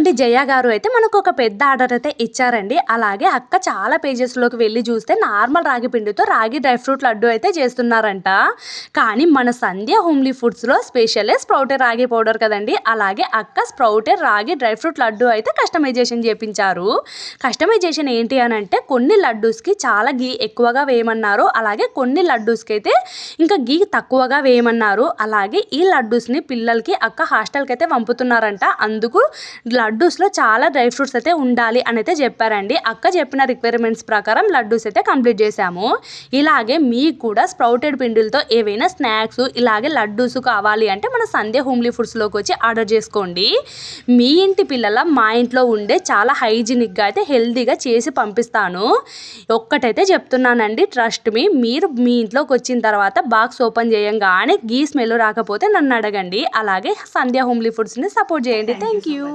నుండి జయ గారు అయితే మనకు ఒక పెద్ద ఆర్డర్ అయితే ఇచ్చారండి. అలాగే అక్క చాలా పేజెస్లోకి వెళ్ళి చూస్తే నార్మల్ రాగి పిండితో రాగి డ్రై ఫ్రూట్ లడ్డు అయితే చేస్తున్నారంట. కానీ మన సంధ్య హోమ్లీ ఫుడ్స్లో స్పెషలే స్ప్రౌటెడ్ రాగి పౌడర్ కదండి. అలాగే అక్క స్ప్రౌటెడ్ రాగి డ్రై ఫ్రూట్ లడ్డు అయితే కస్టమైజేషన్ చేయించారు. కస్టమైజేషన్ ఏంటి అని అంటే కొన్ని లడ్డూస్కి చాలా గీ ఎక్కువగా వేయమన్నారు. అలాగే కొన్ని లడ్డూస్కి అయితే ఇంకా గీ తక్కువగా వేయమన్నారు. అలాగే ఈ లడ్డూస్ని పిల్లలకి అక్క హాస్టల్కి అయితే పంపుతున్నారంట. అందుకు లడ్డూస్లో చాలా డ్రై ఫ్రూట్స్ అయితే ఉండాలి అని అయితే చెప్పారండి. అక్క చెప్పిన రిక్వైర్మెంట్స్ ప్రకారం లడ్డూస్ అయితే కంప్లీట్ చేశాము. ఇలాగే మీకు కూడా స్ప్రౌటెడ్ పిండిలతో ఏవైనా స్నాక్స్ ఇలాగే లడ్డూస్ కావాలి అంటే మన సంధ్య హోమ్లీ ఫుడ్స్లోకి వచ్చి ఆర్డర్ చేసుకోండి. మీ ఇంటి పిల్లల మా ఇంట్లో ఉండే చాలా హైజీనిక్గా అయితే హెల్తీగా చేసి పంపిస్తాను. ఒక్కటైతే చెప్తున్నానండి, ట్రస్ట్ మీరు మీ ఇంట్లోకి వచ్చిన తర్వాత బాక్స్ ఓపెన్ చేయంగానే గీ స్మెల్ రాకపోతే నన్ను అడగండి. అలాగే సంధ్య హోమ్లీ ఫుడ్స్ని సపోర్ట్ చేయండి. Thank you.